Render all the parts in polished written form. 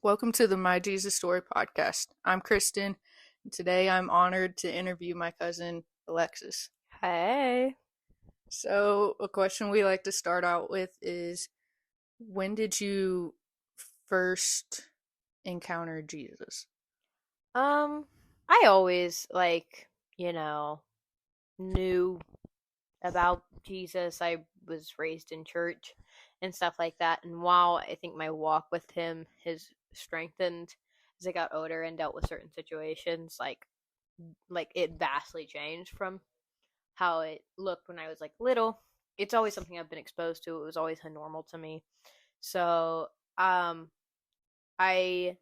Welcome to the My Jesus Story podcast. I'm Kristen, and today I'm honored to interview my cousin Alexis. Hey. So, a question we like to start out with is when did you first encounter Jesus? Um, I always you know, knew about Jesus. I was raised in church and stuff like that. And while I think my walk with him has strengthened as I got older and dealt with certain situations, like it vastly changed from how it looked when I was like little. It's always something I've been exposed to. It was always a normal to me. So, I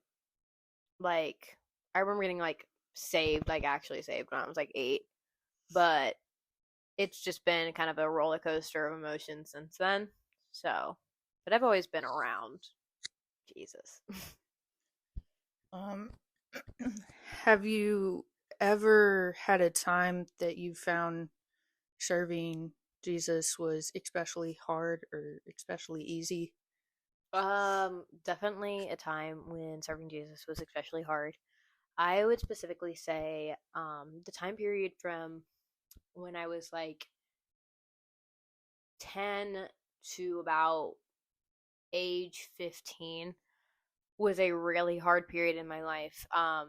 like I remember getting saved, like actually saved when I was like 8, but it's just been kind of a roller coaster of emotions since then. So, but I've always been around Jesus. Um, have you ever had a time that you found serving Jesus was especially hard or especially easy? Definitely a time when serving Jesus was especially hard. I would specifically say the time period from when I was like 10 to about age 15 was a really hard period in my life. I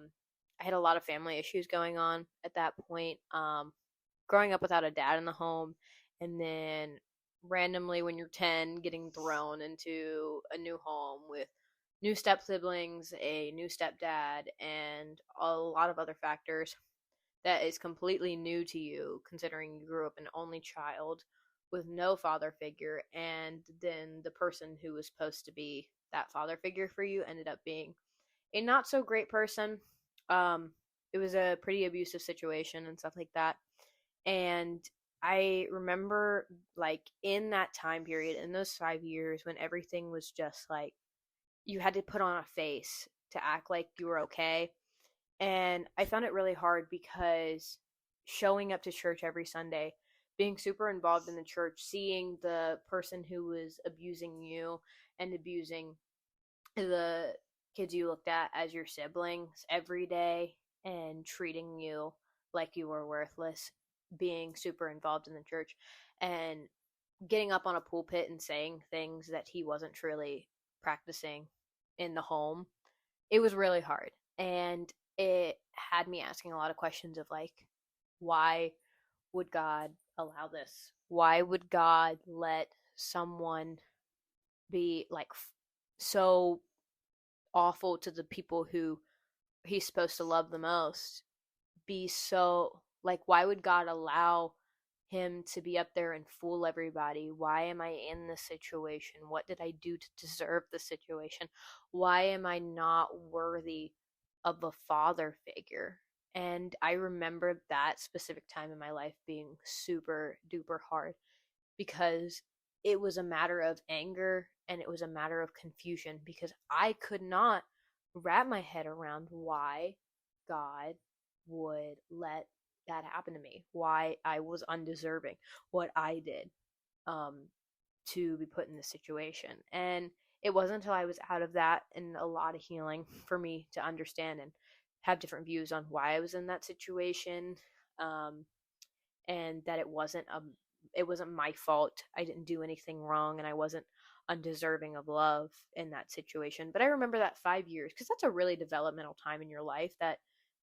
had a lot of family issues going on at that point. Growing up without a dad in the home, and then randomly when you're 10, getting thrown into a new home with new step siblings, a new stepdad, and a lot of other factors that is completely new to you, considering you grew up an only child with no father figure, and then the person who was supposed to be that father figure for you ended up being a not so great person. Um, it was a pretty abusive situation and stuff like that. And I remember, like, in that time period, in those 5 years, when everything was just like you had to put on a face to act like you were okay. And I found it really hard because showing up to church every Sunday, being super involved in the church, seeing the person who was abusing you and abusing the kids you looked at as your siblings every day and treating you like you were worthless, being super involved in the church and getting up on a pulpit and saying things that he wasn't truly practicing in the home. It was really hard. And it had me asking a lot of questions of like, why would God allow this? Why would God let someone be like so awful to the people who he's supposed to love the most? Be so like, why would God allow him to be up there and fool everybody? Why am I in this situation? What did I do to deserve the situation? Why am I not worthy of a father figure? And I remember that specific time in my life being super duper hard because it was a matter of anger and it was a matter of confusion because I could not wrap my head around why God would let that happen to me, why I was undeserving, what I did um, to be put in this situation. And it wasn't until I was out of that and a lot of healing for me to understand and have different views on why I was in that situation, um, and that it wasn't my fault. I didn't do anything wrong, and I wasn't undeserving of love in that situation. But I remember that 5 years because that's a really developmental time in your life. That,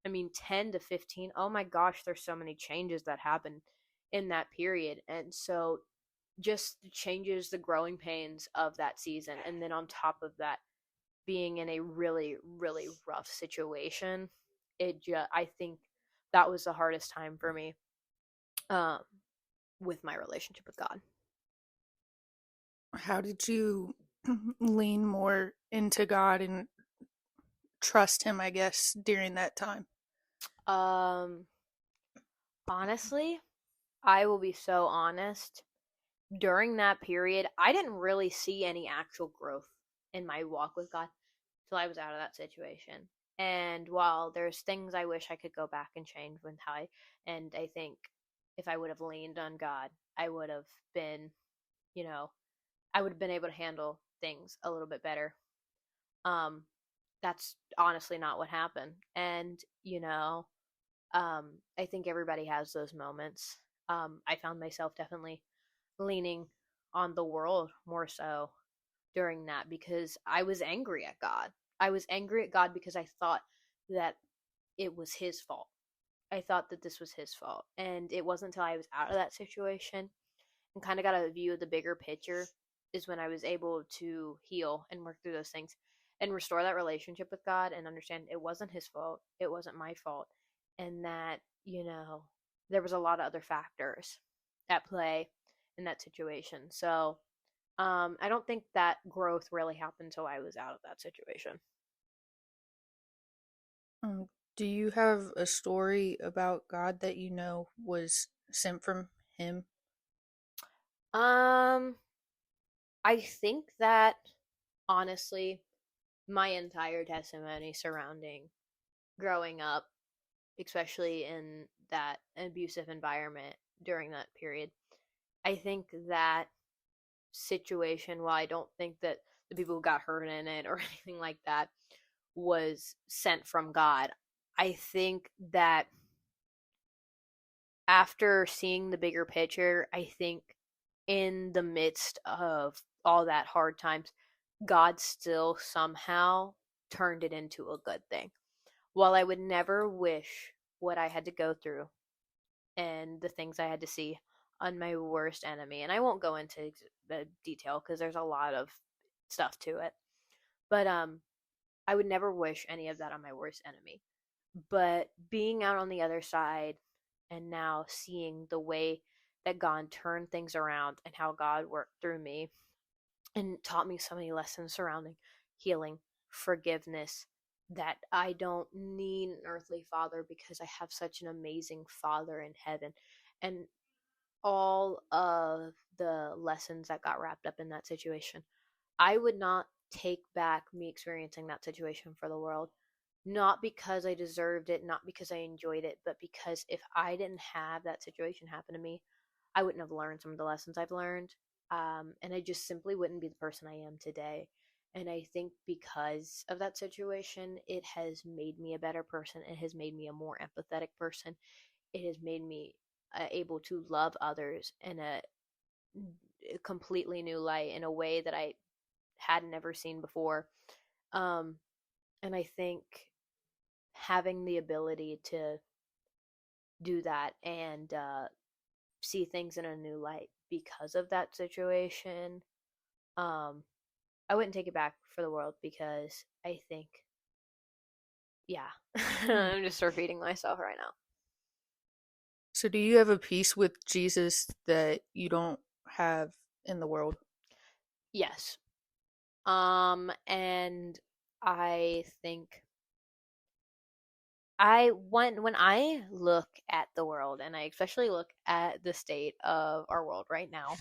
I mean, 10 to 15. Oh my gosh, there's so many changes that happen in that period, and so just the changes, the growing pains of that season, and then on top of that, being in a really really rough situation. I think that was the hardest time for me. Um, with my relationship with God. How did you lean more into God and trust Him, I guess, during that time? Um, Honestly, I will be so honest. During that period, I didn't really see any actual growth in my walk with God till I was out of that situation. And while there's things I wish I could go back and change with and I think if I would have leaned on God, I would have been, you know, I would have been able to handle things a little bit better. Um, that's honestly not what happened. And, I think everybody has those moments. I found myself definitely leaning on the world more so during that because I was angry at God. I was angry at God because I thought that it was his fault. I thought that this was his fault. And it wasn't until I was out of that situation and kind of got a view of the bigger picture is when I was able to heal and work through those things and restore that relationship with God and understand it wasn't his fault, it wasn't my fault, and that, there was a lot of other factors at play in that situation. So, I don't think that growth really happened until I was out of that situation. Um, do you have a story about God that you know was sent from Him? Um, I think that honestly, my entire testimony surrounding growing up, especially in that abusive environment during that period, I think that situation, while I don't think that the people who got hurt in it or anything like that was sent from God, I think that after seeing the bigger picture, I think in the midst of all that hard times, God still somehow turned it into a good thing. While I would never wish what I had to go through and the things I had to see on my worst enemy, and I won't go into the detail because there's a lot of stuff to it, but I would never wish any of that on my worst enemy. But being out on the other side and now seeing the way that God turned things around and how God worked through me and taught me so many lessons surrounding healing, forgiveness, that I don't need an earthly father because I have such an amazing father in heaven. And all of the lessons that got wrapped up in that situation, I would not take back me experiencing that situation for the world. Not because I deserved it, not because I enjoyed it, but because if I didn't have that situation happen to me, I wouldn't have learned some of the lessons I've learned. And I just simply wouldn't be the person I am today. And I think because of that situation, it has made me a better person. It has made me a more empathetic person. It has made me able to love others in a completely new light in a way that I had never seen before. Um, and I think having the ability to do that and see things in a new light because of that situation, um, I wouldn't take it back for the world because I think, yeah, Hmm. I'm just repeating myself right now. So, do you have a peace with Jesus that you don't have in the world? Yes. And I think when I look at the world and I especially look at the state of our world right now,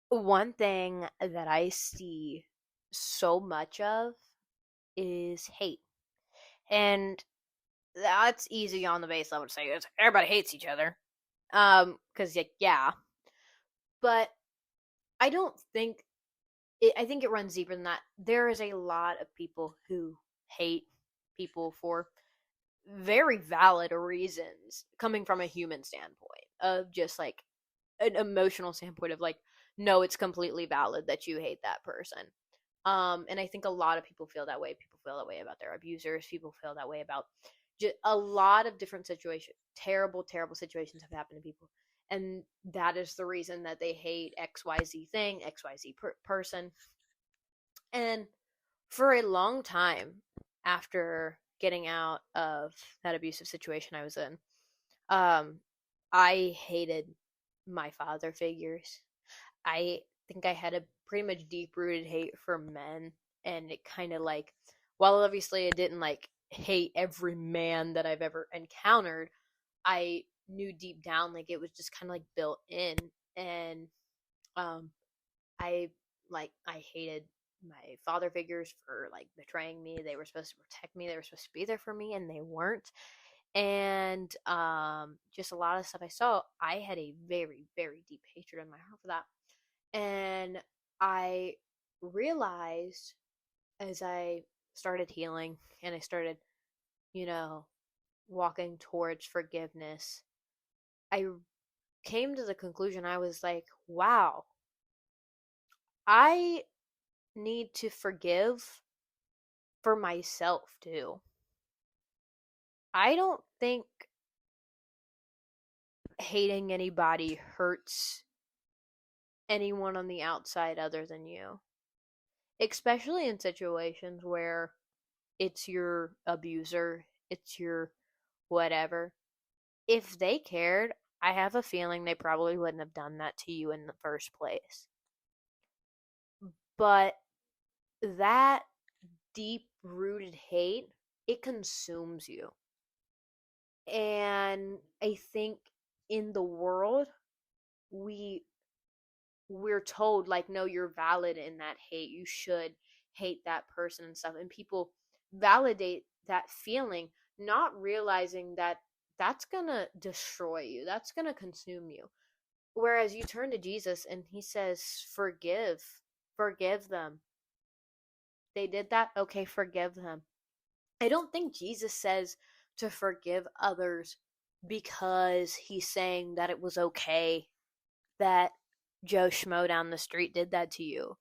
one thing that I see so much of is hate. And that's easy on the base level to say. Everybody hates each other. Because, yeah. But I don't think I think it runs deeper than that. There is a lot of people who hate people for very valid reasons coming from a human standpoint of just like an emotional standpoint of like, no, it's completely valid that you hate that person. And I think a lot of people feel that way. People feel that way about their abusers. People feel that way about just a lot of different situations. Terrible, terrible situations have happened to people. And that is the reason that they hate XYZ thing, XYZ person. And for a long time after getting out of that abusive situation I was in, um, I hated my father figures. I think I had a pretty much deep rooted hate for men, and it kind of like, while obviously I didn't like hate every man that I've ever encountered, I knew deep down like it was just kind of like built in, and um, I I hated my father figures for like betraying me. They were supposed to protect me. They were supposed to be there for me, and they weren't. And just a lot of stuff I saw. I had a very very deep hatred in my heart for that, and I realized as I started healing and I started, you know, walking towards forgiveness, I came to the conclusion I was like, wow, I need to forgive for myself too. I don't think hating anybody hurts anyone on the outside other than you, especially in situations where it's your abuser, it's your whatever. If they cared, I have a feeling they probably wouldn't have done that to you in the first place. But that deep rooted hate, it consumes you. And I think in the world, we we're told like, no, you're valid in that hate, you should hate that person and stuff, and people validate that feeling, not realizing that that's gonna destroy you, that's gonna consume you. Whereas you turn to Jesus and he says, forgive them. They did that, okay, forgive them. I don't think Jesus says to forgive others because he's saying that it was okay that Joe Schmo down the street did that to you.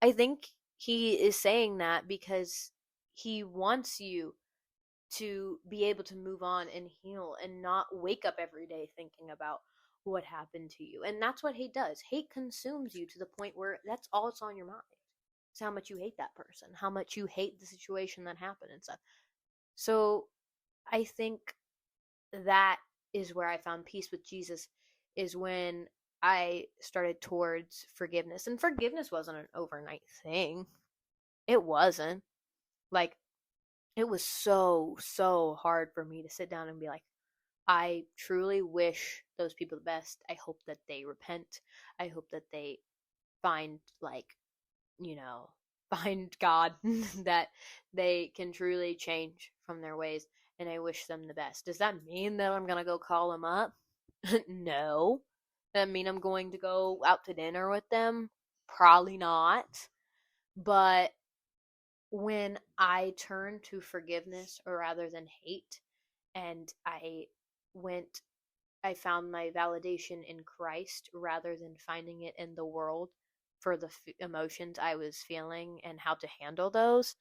I think he is saying that because he wants you to be able to move on and heal and not wake up every day thinking about what happened to you. And that's what hate does. Hate consumes you to the point where that's all it's on your mind. It's how much you hate that person, how much you hate the situation that happened and stuff. So I think that is where I found peace with Jesus, is when I started towards forgiveness. And forgiveness wasn't an overnight thing. It wasn't. Like, it was so hard for me to sit down and be like, I truly wish those people the best. I hope that they repent. I hope that they find, like, you know, find God, that they can truly change from their ways. And I wish them the best. Does that mean that I'm going to go call them up? No. Does that mean I'm going to go out to dinner with them? Probably not. But when I turned to forgiveness or rather than hate, and went I found my validation in Christ rather than finding it in the world for the emotions I was feeling and how to handle those,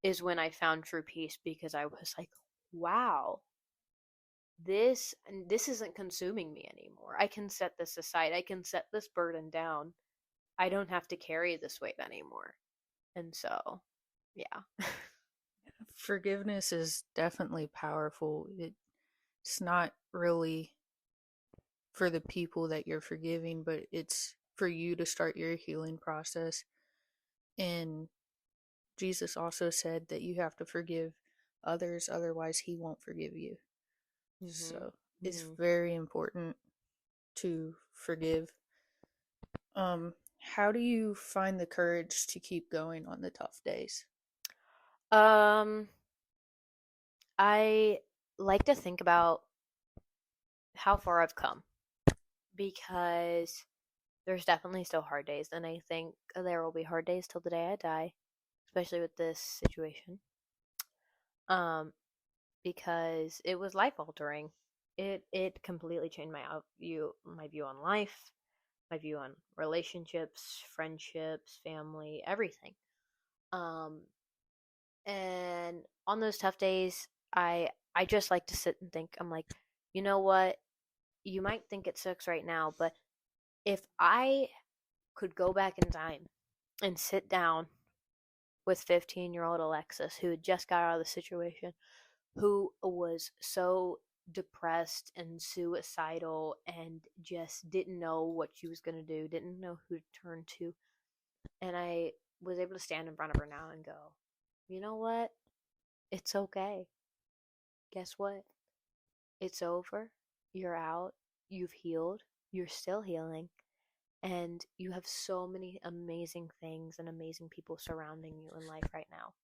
is when I found true peace, because I was like, wow, this isn't consuming me anymore. I can set this aside. I can set this burden down. I don't have to carry this weight anymore. And so, yeah. Forgiveness is definitely powerful. It's not really for the people that you're forgiving, but it's for you to start your healing process. And Jesus also said that you have to forgive others, otherwise, he won't forgive you. Mhm. So it's Mhm. very important to forgive. How do you find the courage to keep going on the tough days? Um I like to think about how far I've come, because there's definitely still hard days, and I think there will be hard days till the day I die, especially with this situation. Um, because it was life altering. It completely changed my view on life, my view on relationships, friendships, family, everything. Um, and on those tough days, I just like to sit and think. I'm like, you know what? You might think it sucks right now, but if I could go back in time and sit down with 15-year-old Alexis, who had just got out of the situation, who was so depressed and suicidal and just didn't know what she was going to do, didn't know who to turn to. And I was able to stand in front of her now and go, you know what? It's okay. Guess what? It's over. You're out. You've healed. You're still healing. And you have so many amazing things and amazing people surrounding you in life right now.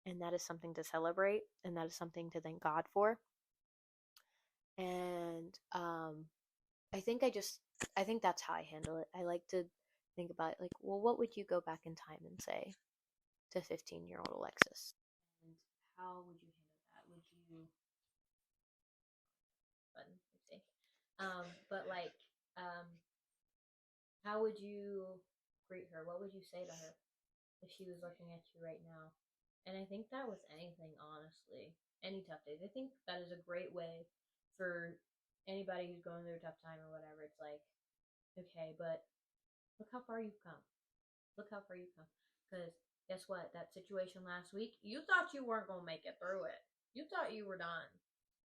And that is something to celebrate, and that is something to thank God for. And I think I think that's how I handle it. I like to think about it like, well, what would you go back in time and say? to 15-year-old Alexis. And how would you handle that? Would you button mistake? But like, um, how would you greet her? What would you say to her if she was looking at you right now? And I think that with anything, honestly, any tough days, I think that is a great way for anybody who's going through a tough time or whatever. It's like, okay, but look how far you've come. Look how far you've come. Because guess what? That situation last week, you thought you weren't going to make it through it. You thought you were done.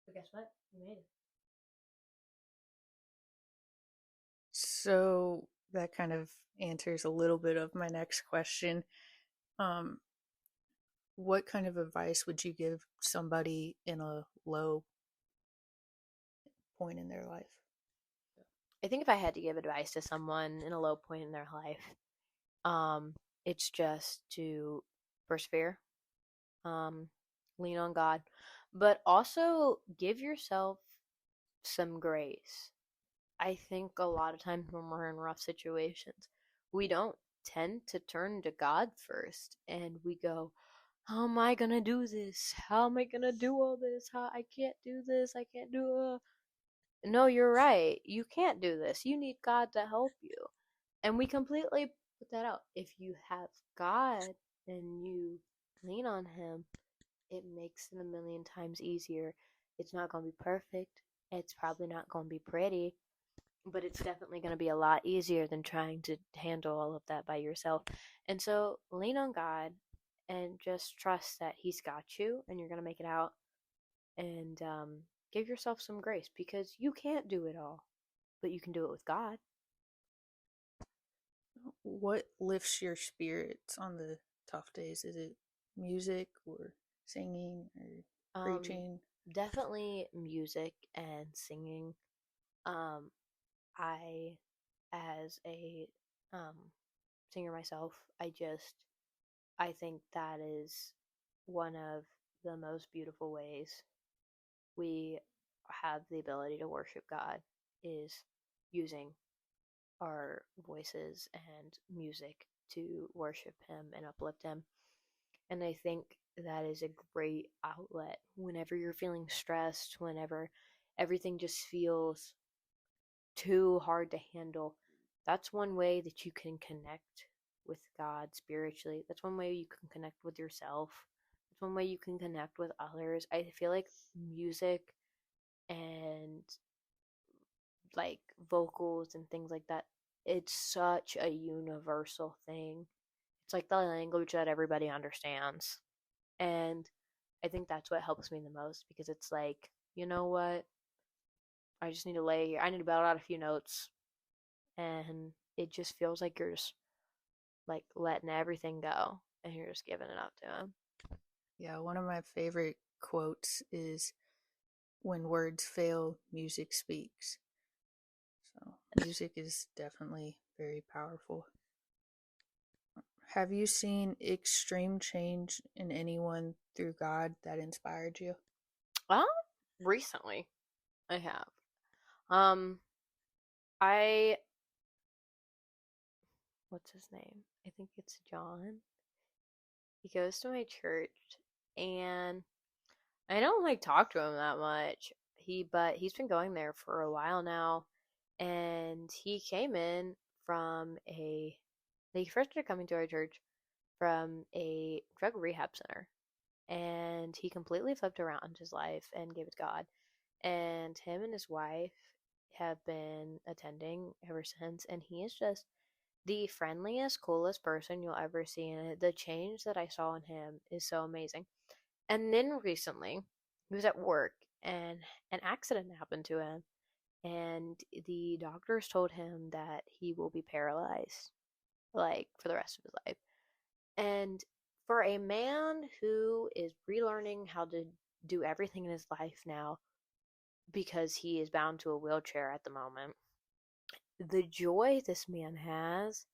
But guess what? You made it. So that kind of answers a little bit of my next question. Um, what kind of advice would you give somebody in a low point in their life? I think if I had to give advice to someone in a low point in their life, um, it's just to persevere, um, lean on God, but also give yourself some grace. I think a lot of times when we're in rough situations, we don't tend to turn to God first and we go, how am I gonna do this? How am I gonna do all this? How I can't do this. I can't do No, you're right. You can't do this. You need God to help you. And we completely put that out. If you have God and you lean on Him, it makes it a million times easier. It's not going to be perfect. It's probably not going to be pretty, but it's definitely going to be a lot easier than trying to handle all of that by yourself. And so lean on God and just trust that He's got you and you're going to make it out. And give yourself some grace because you can't do it all, but you can do it with God. What lifts your spirits on the tough days? Is it music or singing or Um, preaching? Definitely music and singing. Um, I, as a um, singer myself, I think that is one of the most beautiful ways we have the ability to worship God is using our voices and music to worship Him and uplift Him. And I think that is a great outlet whenever you're feeling stressed, whenever everything just feels too hard to handle. That's one way that you can connect with God spiritually. That's one way you can connect with yourself. That's one way you can connect with others. I feel like music and like vocals and things like that, it's such a universal thing. It's like the language that everybody understands. And I think that's what helps me the most because it's like, you know what? I just need to lay here. I need to belt out a few notes. And it just feels like you're just like letting everything go and you're just giving it up to Him. Yeah, one of my favorite quotes is when words fail, music speaks. So, music is definitely very powerful. Have you seen extreme change in anyone through God that inspired you? Well, recently I have. Um, I, what's his name? I think it's John. He goes to my church and I don't like talk to him that much. But he's been going there for a while now, and he came in from a. He first started coming to our church from a drug rehab center, and he completely flipped around his life and gave it to God. And him and his wife have been attending ever since, and he is just the friendliest, coolest person you'll ever see. And the change that I saw in him is so amazing. And then recently, he was at work and an accident happened to him, and the doctors told him that he will be paralyzed, like, for the rest of his life. And for a man who is relearning how to do everything in his life now because he is bound to a wheelchair at the moment, the joy this man has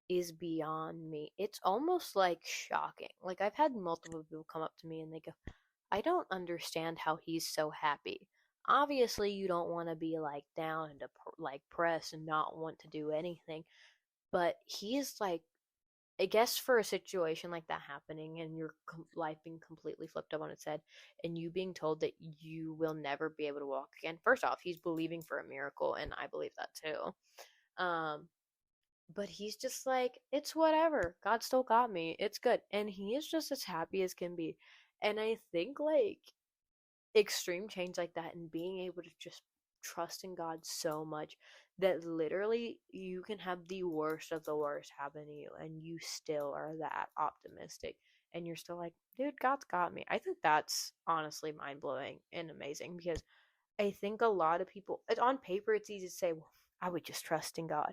is beyond me. It's almost like shocking. Like, I've had multiple people come up to me and they go, I don't understand how he's so happy. Obviously, you don't want to be like down and like pressed and not want to do anything, but he is like I guess for a situation like that happening and your life being completely flipped up on its head and you being told that you will never be able to walk again, first off, he's believing for a miracle, and I believe that too. Um, but he's just like, it's whatever. God still got me. It's good. And he is just as happy as can be. And I think like extreme change like that and being able to just trust in God so much that literally you can have the worst of the worst happen to you and you still are that optimistic and you're still like, dude, God's got me. I think that's honestly mind blowing and amazing because I think a lot of people, on paper, it's easy to say, well, I would just trust in God.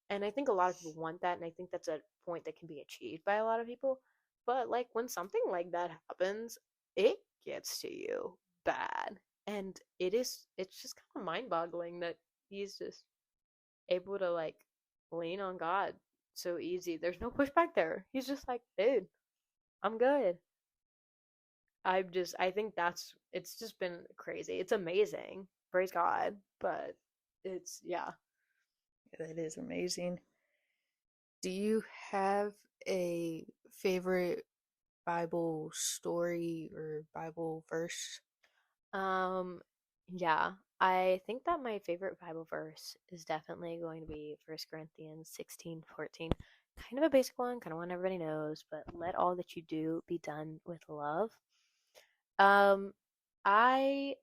And I think a lot of people want that. And I think that's a point that can be achieved by a lot of people. But like when something like that happens, it gets to you bad. And it's just kind of mind boggling that he's just able to like lean on God so easy. There's no pushback there. He's just like, dude, I'm good. I think it's just been crazy. It's amazing. Praise God. But yeah. That is amazing. Do you have a favorite Bible story or Bible verse? Um, yeah. I think that my favorite Bible verse is definitely going to be 1 Corinthians 16:14. Kind of a basic one, kind of one everybody knows, but let all that you do be done with love. Um, I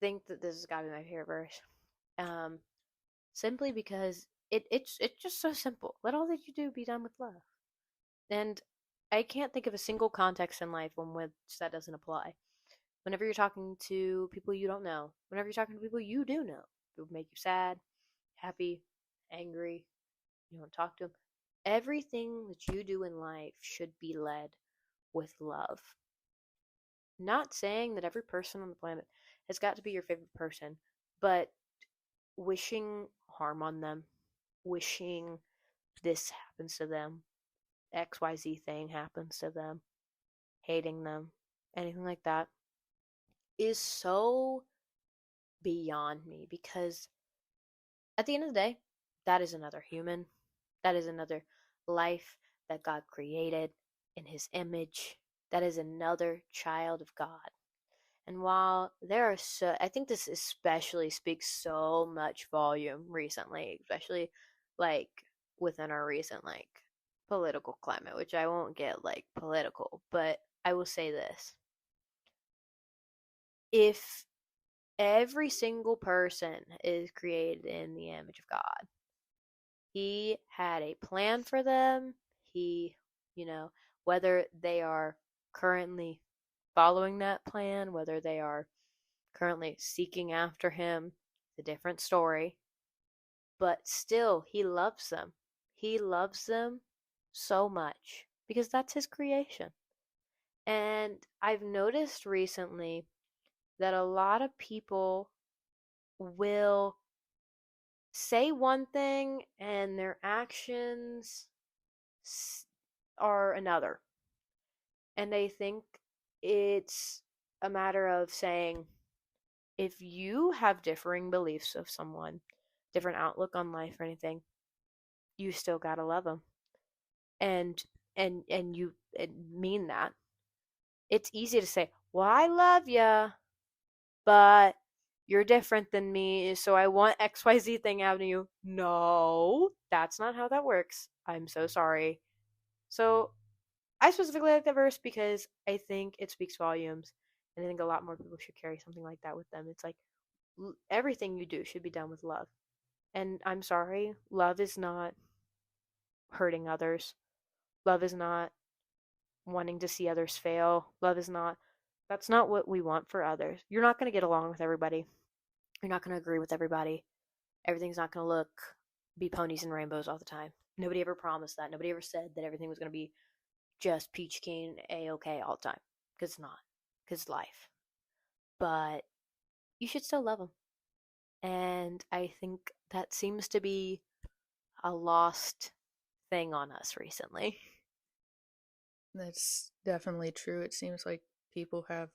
think that this has got to be my favorite verse. Um, simply because it's just so simple. Let all that you do be done with love. And I can't think of a single context in life in which that doesn't apply. Whenever you're talking to people you don't know, whenever you're talking to people you do know, it would make you sad, happy, angry, you want to talk to them. Everything that you do in life should be led with love. Not saying that every person on the planet has got to be your favorite person, but wishing harm on them, wishing this happens to them, XYZ thing happens to them, hating them, anything like that is so beyond me because at the end of the day, that is another human. That is another life that God created in his image. That is another child of God. And while there are so, I think this especially speaks so much volume recently, especially like within our recent like political climate, which I won't get like political, but I will say this. If every single person is created in the image of God, he had a plan for them. He, you know, whether they are currently following that plan, whether they are currently seeking after him, it's a different story. But still, he loves them. He loves them so much because that's his creation. And I've noticed recently that a lot of people will say one thing and their actions are another. And I think it's a matter of saying, if you have differing beliefs of someone, different outlook on life or anything, you still gotta love them, and and you mean that. It's easy to say, "Well, I love ya, but you're different than me, so I want XYZ thing out of you." No, that's not how that works. I'm so sorry. So I specifically like that verse because I think it speaks volumes, and I think a lot more people should carry something like that with them. It's like everything you do should be done with love. And I'm sorry, love is not hurting others. Love is not wanting to see others fail. Love is not, that's not what we want for others. You're not going to get along with everybody. You're not going to agree with everybody. Everything's not going to be ponies and rainbows all the time. Nobody ever promised that. Nobody ever said that everything was going to be just peach keen, A-okay all the time. Because it's not. Because it's life. But you should still love them. And I think that seems to be a lost thing on us recently. That's definitely true. It seems like people have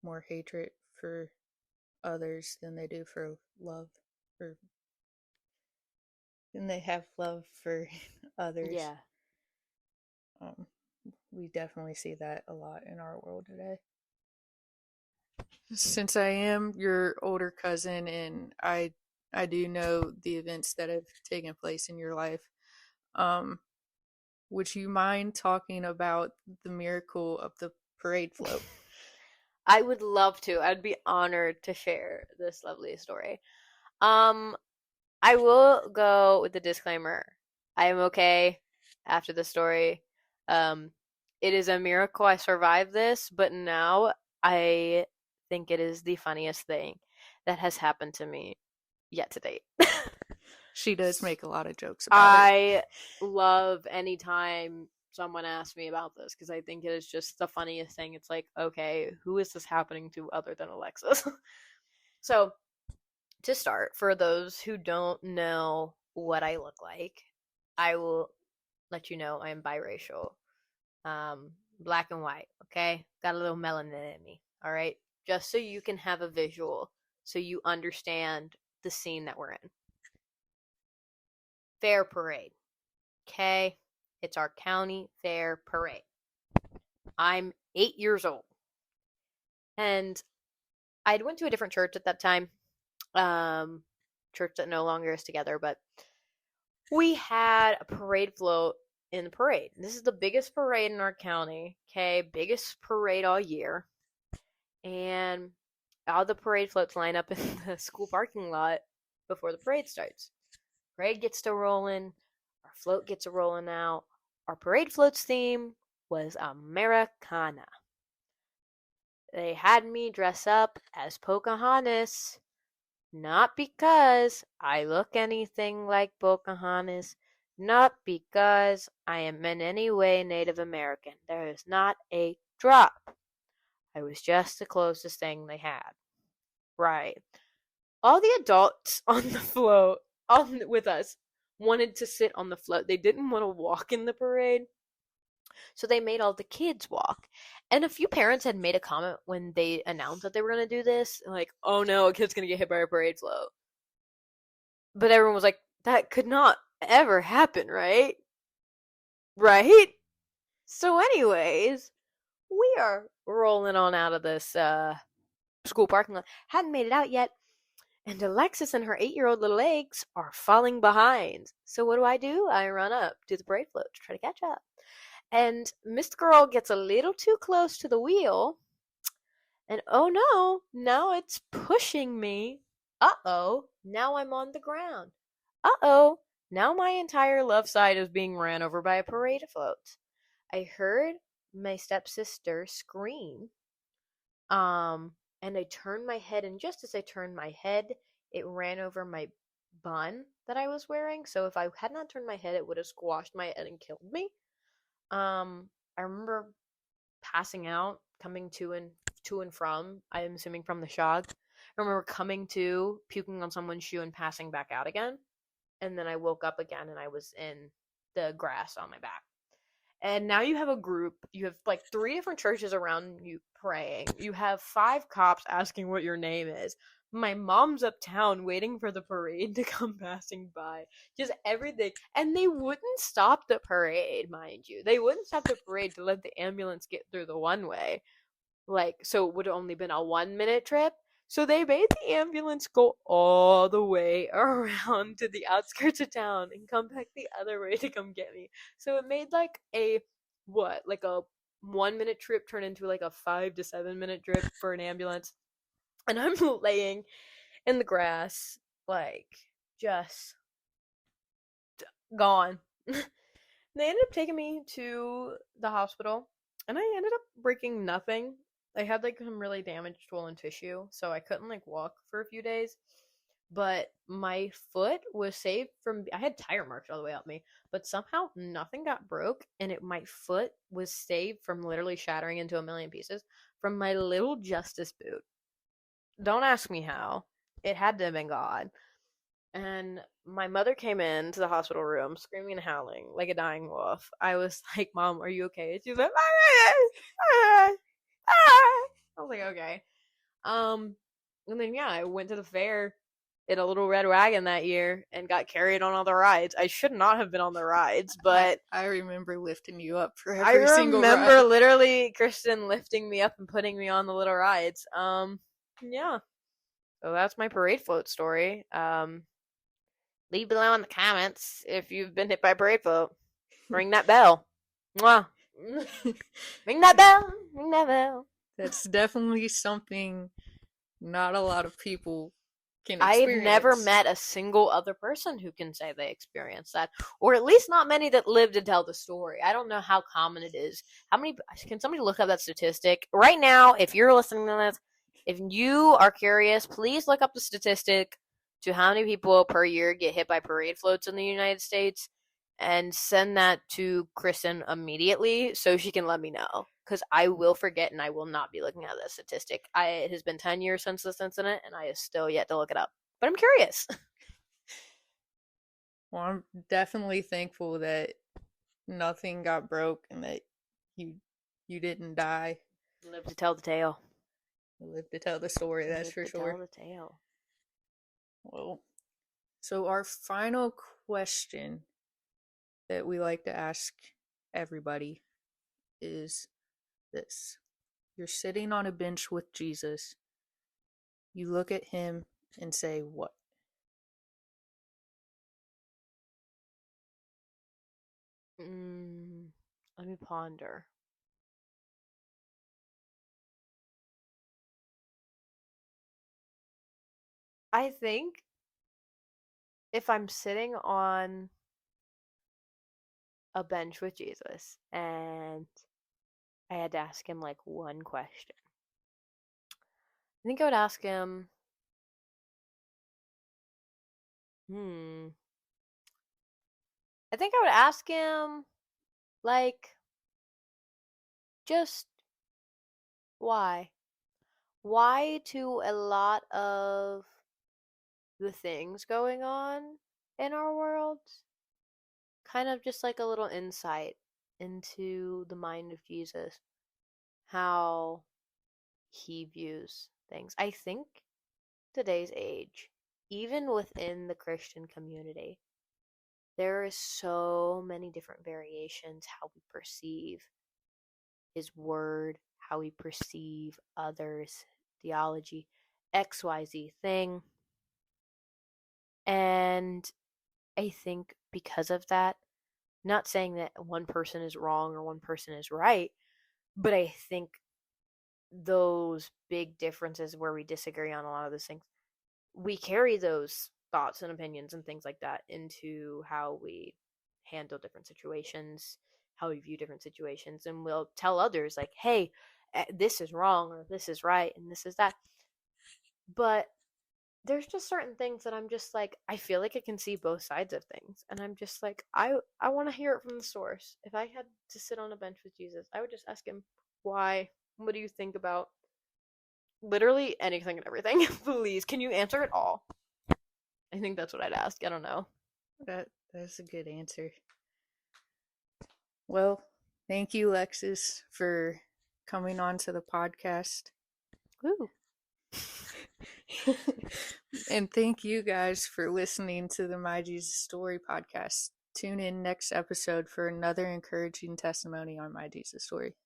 more hatred for others than they do for love. Or and they have love for others. Yeah. Um, we definitely see that a lot in our world today. Since I am your older cousin and I do know the events that have taken place in your life, um, would you mind talking about the miracle of the parade float? I would love to. I'd be honored to share this lovely story. Um, I will go with the disclaimer. I am okay after the story. Um, it is a miracle I survived this, but now I think it is the funniest thing that has happened to me yet to date. She does make a lot of jokes about it. I love anytime someone asks me about this because I think it is just the funniest thing. It's like, okay, who is this happening to other than Alexis? So, to start, for those who don't know what I look like, I will let you know I am biracial. Black and white, okay? Got a little melanin in me, all right? Just so you can have a visual, so you understand the scene that we're in. Fair parade, okay? It's our county fair parade. I'm 8 years old, and I went to a different church at that time, church that no longer is together, but we had a parade float in the parade. This is the biggest parade in our county, okay? Biggest parade all year. And all the parade floats line up in the school parking lot before the parade starts. Parade gets to rolling, our float gets a rolling out. Our parade float's theme was Americana. They had me dress up as Pocahontas, not because I look anything like Pocahontas, not because I am in any way Native American. There is not a drop. I was just the closest thing they had. Right. All the adults on the float on with us wanted to sit on the float. They didn't want to walk in the parade. So they made all the kids walk. And a few parents had made a comment when they announced that they were going to do this, like, "Oh no, a kid's going to get hit by a parade float." But everyone was like, "That could not ever happen, right?" Right? So anyways, we are rolling on out of this school parking lot. Hadn't made it out yet. And Alexis and her 8-year-old little legs are falling behind. So what do? I run up to the parade float to try to catch up. And Miss Girl gets a little too close to the wheel. And oh no, now it's pushing me. Uh-oh, now I'm on the ground. Uh-oh, now my entire left side is being ran over by a parade float. I heard my stepsister scream. And I turned my head, and just as I turned my head, it ran over my bun that I was wearing. So if I had not turned my head, it would have squashed my head and killed me. I remember passing out, coming to and from. I'm assuming from the shock. I remember coming to, puking on someone's shoe, and passing back out again. And then I woke up again, and I was in the grass on my back. And now you have a group, you have like 3 different churches around you praying. You have 5 cops asking what your name is. My mom's uptown waiting for the parade to come passing by. Just everything. And they wouldn't stop the parade, mind you. They wouldn't stop the parade to let the ambulance get through the one way. Like, so it would have only been a 1 minute trip. So they made the ambulance go all the way around to the outskirts of town and come back the other way to come get me. So it made like a what? Like a 1 minute trip turn into like a 5 to 7 minute trip for an ambulance. And I'm laying in the grass, like just gone. They ended up taking me to the hospital, and I ended up breaking nothing. I had like some really damaged swollen tissue, so I couldn't like walk for a few days. But my foot was saved from. I had tire marks all the way up me, but somehow nothing got broke, and my foot was saved from literally shattering into a million pieces from my little justice boot. Don't ask me how. It had to have been God. And my mother came into the hospital room screaming and howling like a dying wolf. I was like, "Mom, are you okay?" She was like, I was like, "Okay." And then yeah, I went to the fair in a little red wagon that year and got carried on all the rides. I should not have been on the rides, but I remember lifting you up for I every single remember ride. literally Kristen lifting me up and putting me on the little rides. Yeah. So that's my parade float story. Leave below in the comments if you've been hit by a parade float. Ring that bell. Mwah. Ring that bell. Ring that bell. That's definitely something not a lot of people can I've never experience. met a single other person who can say they experienced that, or at least not many that live to tell the story. I don't know how common it is. How many? Can somebody look up that statistic right now? If you're listening to this, if you are curious, please look up the statistic to how many people per year get hit by parade floats in the United States, and send that to Kristen immediately so she can let me know. Because I will forget and I will not be looking at that statistic. It has been 10 years since this incident and I have still yet to look it up. But I'm curious. Well, I'm definitely thankful that nothing got broke and that you you didn't die. Live to tell the tale. You lived to tell the story, that's Live for to sure. tell the tale. Well, so our final question that we like to ask everybody is this. You're sitting on a bench with Jesus. You look at him and say, what? Let me ponder. I think if I'm sitting on a bench with Jesus and I had to ask him like one question, I think I would ask him, I think I would ask him, like, just why? Why to a lot of the things going on in our world? Kind of just like a little insight into the mind of Jesus, how he views things. I think today's age, even within the Christian community, there is so many different variations how we perceive his word, how we perceive others, theology, XYZ thing. And I think because of that, not saying that one person is wrong or one person is right, but I think those big differences where we disagree on a lot of those things, we carry those thoughts and opinions and things like that into how we handle different situations, how we view different situations, and we'll tell others like, "Hey, this is wrong or this is right and this is that." But there's just certain things that I'm just like, I feel like I can see both sides of things, and I'm just like, I want to hear it from the source. If I had to sit on a bench with Jesus, I would just ask him, "Why? What do you think about literally anything and everything? Please, can you answer it all?" I think that's what I'd ask. I don't know. That's a good answer. Well, thank you, Lexus, for coming on to the podcast. Woo. And thank you guys for listening to the My Jesus Story podcast. Tune in next episode for another encouraging testimony on My Jesus Story.